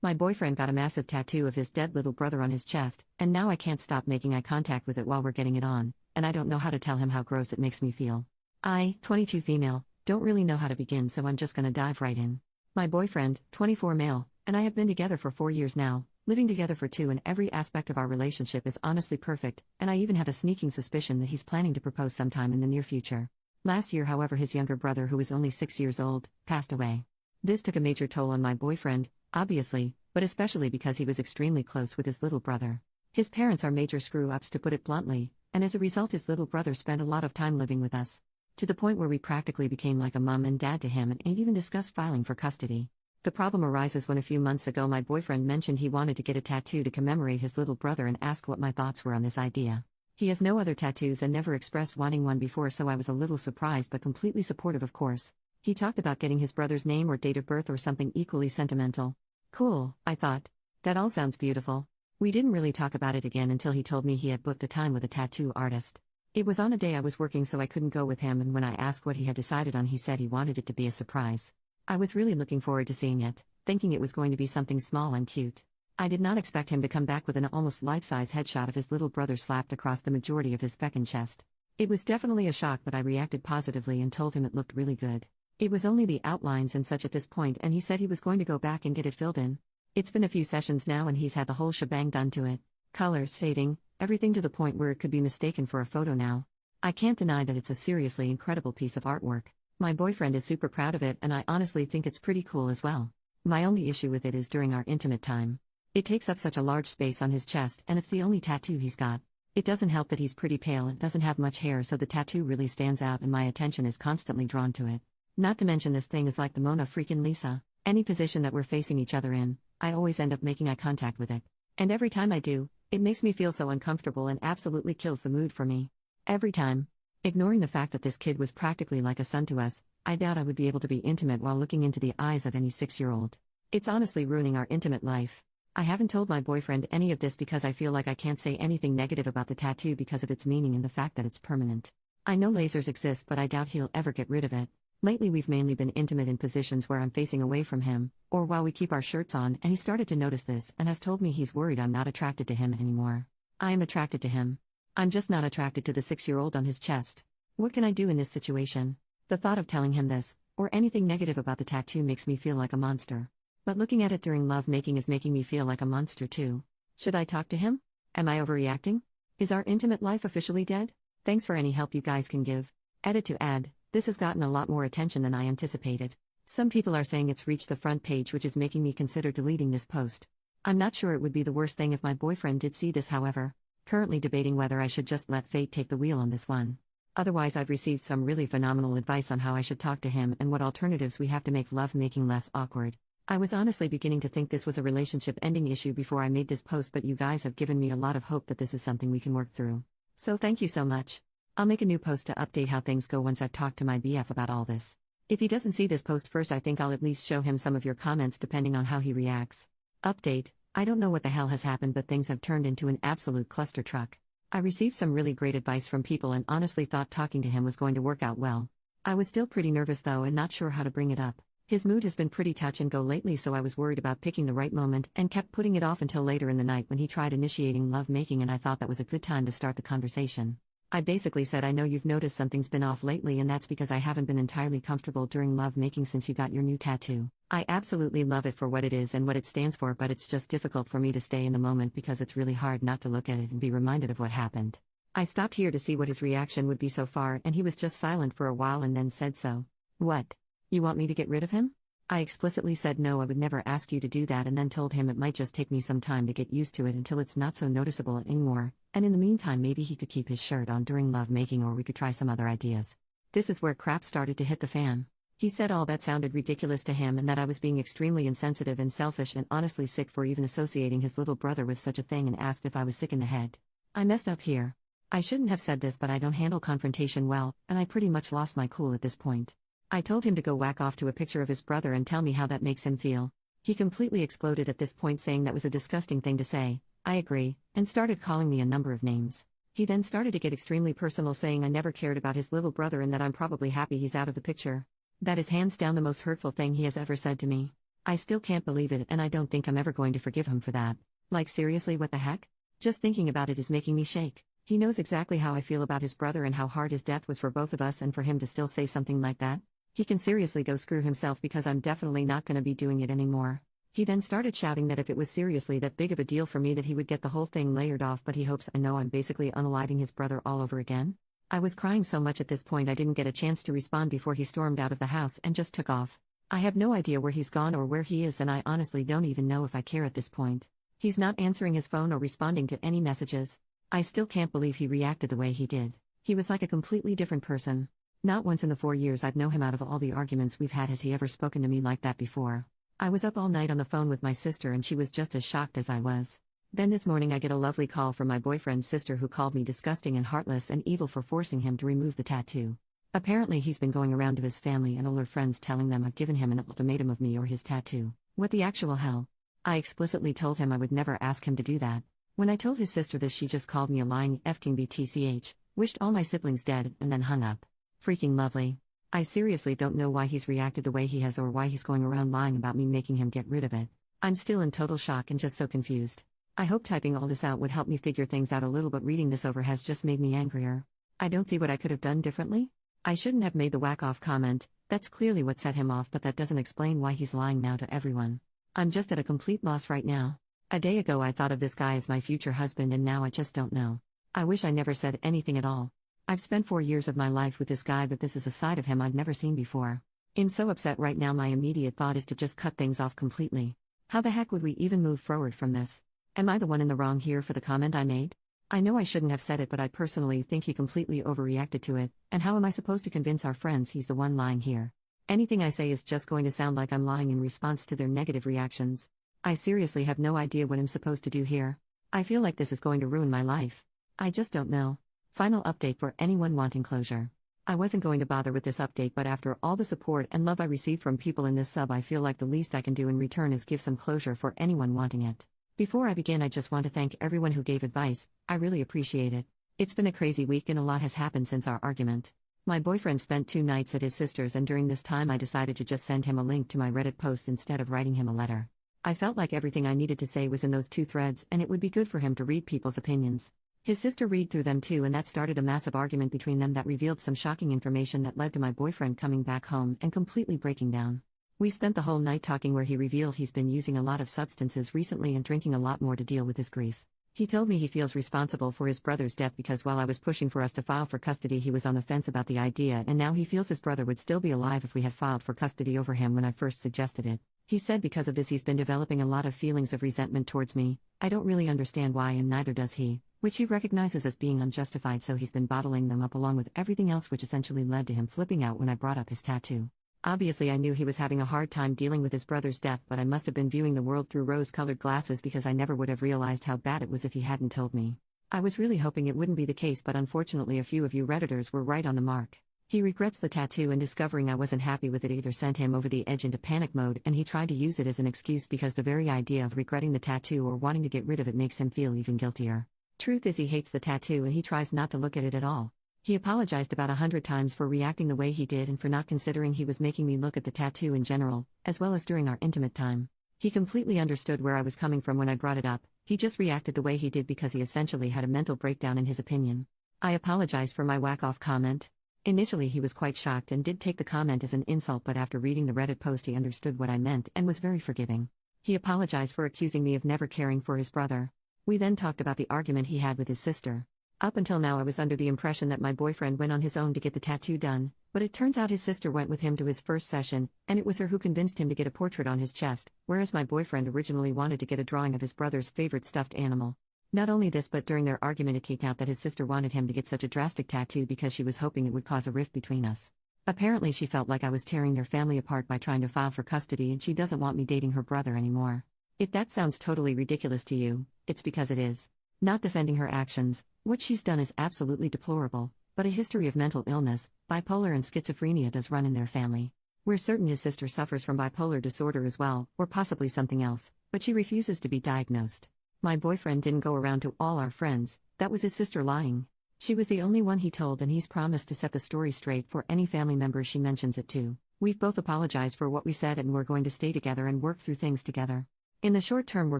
My boyfriend got a massive tattoo of his dead little brother on his chest, and now I can't stop making eye contact with it while we're getting it on, and I don't know how to tell him how gross it makes me feel. I, 22 female, don't really know how to begin, so I'm just gonna dive right in. My boyfriend, 24 male, and I have been together for 4 years now, living together for 2, and every aspect of our relationship is honestly perfect, and I even have a sneaking suspicion that he's planning to propose sometime in the near future. Last year, however, his younger brother, who is only 6 years old, passed away. This took a major toll on my boyfriend, obviously, but especially because he was extremely close with his little brother. His parents are major screw-ups, to put it bluntly, and as a result his little brother spent a lot of time living with us, to the point where we practically became like a mom and dad to him and even discussed filing for custody. The problem arises when a few months ago my boyfriend mentioned he wanted to get a tattoo to commemorate his little brother and asked what my thoughts were on this idea. He has no other tattoos and never expressed wanting one before, so I was a little surprised but completely supportive, of course. He talked about getting his brother's name or date of birth or something equally sentimental. Cool, I thought. That all sounds beautiful. We didn't really talk about it again until he told me he had booked a time with a tattoo artist. It was on a day I was working, so I couldn't go with him, and when I asked what he had decided on, he said he wanted it to be a surprise. I was really looking forward to seeing it, thinking it was going to be something small and cute. I did not expect him to come back with an almost life-size headshot of his little brother slapped across the majority of his back and chest. It was definitely a shock, but I reacted positively and told him it looked really good. It was only the outlines and such at this point, and he said he was going to go back and get it filled in. It's been a few sessions now and he's had the whole shebang done to it. Colors, fading, everything, to the point where it could be mistaken for a photo now. I can't deny that it's a seriously incredible piece of artwork. My boyfriend is super proud of it, and I honestly think it's pretty cool as well. My only issue with it is during our intimate time. It takes up such a large space on his chest, and it's the only tattoo he's got. It doesn't help that he's pretty pale and doesn't have much hair, so the tattoo really stands out and my attention is constantly drawn to it. Not to mention this thing is like the Mona freaking Lisa. Any position that we're facing each other in, I always end up making eye contact with it. And every time I do, it makes me feel so uncomfortable and absolutely kills the mood for me. Every time. Ignoring the fact that this kid was practically like a son to us, I doubt I would be able to be intimate while looking into the eyes of any 6-year-old. It's honestly ruining our intimate life. I haven't told my boyfriend any of this because I feel like I can't say anything negative about the tattoo because of its meaning and the fact that it's permanent. I know lasers exist, but I doubt he'll ever get rid of it. Lately we've mainly been intimate in positions where I'm facing away from him, or while we keep our shirts on, and he started to notice this and has told me he's worried I'm not attracted to him anymore. I am attracted to him. I'm just not attracted to the 6-year-old on his chest. What can I do in this situation? The thought of telling him this, or anything negative about the tattoo, makes me feel like a monster. But looking at it during love making is making me feel like a monster too. Should I talk to him? Am I overreacting? Is our intimate life officially dead? Thanks for any help you guys can give. Edit to add. This has gotten a lot more attention than I anticipated. Some people are saying it's reached the front page, which is making me consider deleting this post. I'm not sure it would be the worst thing if my boyfriend did see this, however. Currently debating whether I should just let fate take the wheel on this one. Otherwise, I've received some really phenomenal advice on how I should talk to him and what alternatives we have to make love making less awkward. I was honestly beginning to think this was a relationship ending issue before I made this post, but you guys have given me a lot of hope that this is something we can work through. So thank you so much. I'll make a new post to update how things go once I've talked to my BF about all this. If he doesn't see this post first, I think I'll at least show him some of your comments depending on how he reacts. Update: I don't know what the hell has happened, but things have turned into an absolute cluster truck. I received some really great advice from people and honestly thought talking to him was going to work out well. I was still pretty nervous though and not sure how to bring it up. His mood has been pretty touch and go lately, so I was worried about picking the right moment and kept putting it off until later in the night when he tried initiating love making, and I thought that was a good time to start the conversation. I basically said, I know you've noticed something's been off lately, and that's because I haven't been entirely comfortable during love making since you got your new tattoo. I absolutely love it for what it is and what it stands for, but it's just difficult for me to stay in the moment because it's really hard not to look at it and be reminded of what happened. I stopped here to see what his reaction would be so far, and he was just silent for a while and then said, so, what? You want me to get rid of him? I explicitly said no, I would never ask you to do that, and then told him it might just take me some time to get used to it until it's not so noticeable anymore, and in the meantime maybe he could keep his shirt on during love making, or we could try some other ideas. This is where crap started to hit the fan. He said all that sounded ridiculous to him and that I was being extremely insensitive and selfish and honestly sick for even associating his little brother with such a thing, and asked if I was sick in the head. I messed up here. I shouldn't have said this, but I don't handle confrontation well, and I pretty much lost my cool at this point. I told him to go whack off to a picture of his brother and tell me how that makes him feel. He completely exploded at this point, saying that was a disgusting thing to say. I agree, and started calling me a number of names. He then started to get extremely personal, saying I never cared about his little brother and that I'm probably happy he's out of the picture. That is hands down the most hurtful thing he has ever said to me. I still can't believe it, and I don't think I'm ever going to forgive him for that. Like, seriously, what the heck? Just thinking about it is making me shake. He knows exactly how I feel about his brother and how hard his death was for both of us, and for him to still say something like that? He can seriously go screw himself, because I'm definitely not gonna be doing it anymore. He then started shouting that if it was seriously that big of a deal for me, that he would get the whole thing layered off, but he hopes I know I'm basically unaliving his brother all over again. I was crying so much at this point I didn't get a chance to respond before he stormed out of the house and just took off. I have no idea where he's gone or where he is, and I honestly don't even know if I care at this point. He's not answering his phone or responding to any messages. I still can't believe he reacted the way he did. He was like a completely different person. Not once in the 4 years I've known him, out of all the arguments we've had, has he ever spoken to me like that before. I was up all night on the phone with my sister, and she was just as shocked as I was. Then this morning I get a lovely call from my boyfriend's sister, who called me disgusting and heartless and evil for forcing him to remove the tattoo. Apparently he's been going around to his family and older friends telling them I've given him an ultimatum of me or his tattoo. What the actual hell? I explicitly told him I would never ask him to do that. When I told his sister this, she just called me a lying f-king btch, wished all my siblings dead, and then hung up. Freaking lovely. I seriously don't know why he's reacted the way he has, or why he's going around lying about me making him get rid of it. I'm still in total shock and just so confused. I hope typing all this out would help me figure things out a little, but reading this over has just made me angrier. I don't see what I could have done differently. I shouldn't have made the whack-off comment. That's clearly what set him off, but that doesn't explain why he's lying now to everyone. I'm just at a complete loss right now. A day ago I thought of this guy as my future husband, and now I just don't know. I wish I never said anything at all. I've spent 4 years of my life with this guy, but this is a side of him I've never seen before. I'm so upset right now. My immediate thought is to just cut things off completely. How the heck would we even move forward from this? Am I the one in the wrong here for the comment I made? I know I shouldn't have said it, but I personally think he completely overreacted to it, and how am I supposed to convince our friends he's the one lying here? Anything I say is just going to sound like I'm lying in response to their negative reactions. I seriously have no idea what I'm supposed to do here. I feel like this is going to ruin my life. I just don't know. Final update for anyone wanting closure. I wasn't going to bother with this update, but after all the support and love I received from people in this sub, I feel like the least I can do in return is give some closure for anyone wanting it. Before I begin, I just want to thank everyone who gave advice. I really appreciate it. It's been a crazy week and a lot has happened since our argument. My boyfriend spent 2 nights at his sister's, and during this time I decided to just send him a link to my Reddit post instead of writing him a letter. I felt like everything I needed to say was in those 2 threads, and it would be good for him to read people's opinions. His sister read through them too, and that started a massive argument between them that revealed some shocking information that led to my boyfriend coming back home and completely breaking down. We spent the whole night talking, where he revealed he's been using a lot of substances recently and drinking a lot more to deal with his grief. He told me he feels responsible for his brother's death because while I was pushing for us to file for custody, he was on the fence about the idea, and now he feels his brother would still be alive if we had filed for custody over him when I first suggested it. He said because of this he's been developing a lot of feelings of resentment towards me. I don't really understand why, and neither does he, which he recognizes as being unjustified, so he's been bottling them up along with everything else, which essentially led to him flipping out when I brought up his tattoo. Obviously I knew he was having a hard time dealing with his brother's death, but I must have been viewing the world through rose-colored glasses, because I never would have realized how bad it was if he hadn't told me. I was really hoping it wouldn't be the case, but unfortunately a few of you Redditors were right on the mark. He regrets the tattoo, and discovering I wasn't happy with it either sent him over the edge into panic mode, and he tried to use it as an excuse because the very idea of regretting the tattoo or wanting to get rid of it makes him feel even guiltier. Truth is, he hates the tattoo and he tries not to look at it at all. He apologized about 100 times for reacting the way he did and for not considering he was making me look at the tattoo in general, as well as during our intimate time. He completely understood where I was coming from when I brought it up. He just reacted the way he did because he essentially had a mental breakdown in his opinion. I apologized for my whack-off comment. Initially he was quite shocked and did take the comment as an insult, but after reading the Reddit post he understood what I meant and was very forgiving. He apologized for accusing me of never caring for his brother. We then talked about the argument he had with his sister. Up until now I was under the impression that my boyfriend went on his own to get the tattoo done, but it turns out his sister went with him to his first session, and it was her who convinced him to get a portrait on his chest, whereas my boyfriend originally wanted to get a drawing of his brother's favorite stuffed animal. Not only this, but during their argument it came out that his sister wanted him to get such a drastic tattoo because she was hoping it would cause a rift between us. Apparently she felt like I was tearing their family apart by trying to file for custody, and she doesn't want me dating her brother anymore. If that sounds totally ridiculous to you, it's because it is. Not defending her actions, what she's done is absolutely deplorable, but a history of mental illness, bipolar and schizophrenia does run in their family. We're certain his sister suffers from bipolar disorder as well, or possibly something else, but she refuses to be diagnosed. My boyfriend didn't go around to all our friends, that was his sister lying. She was the only one he told, and he's promised to set the story straight for any family members she mentions it to. We've both apologized for what we said and we're going to stay together and work through things together. In the short term, we're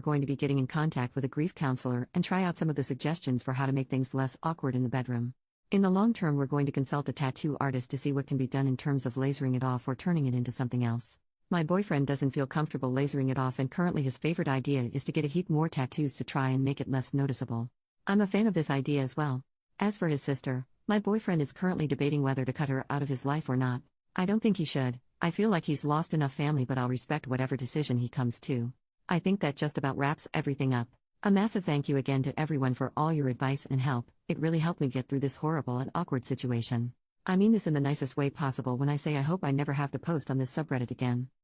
going to be getting in contact with a grief counselor and try out some of the suggestions for how to make things less awkward in the bedroom. In the long term, we're going to consult a tattoo artist to see what can be done in terms of lasering it off or turning it into something else. My boyfriend doesn't feel comfortable lasering it off, and currently his favorite idea is to get a heap more tattoos to try and make it less noticeable. I'm a fan of this idea as well. As for his sister, my boyfriend is currently debating whether to cut her out of his life or not. I don't think he should. I feel like he's lost enough family, but I'll respect whatever decision he comes to. I think that just about wraps everything up. A massive thank you again to everyone for all your advice and help. It really helped me get through this horrible and awkward situation. I mean this in the nicest way possible when I say I hope I never have to post on this subreddit again.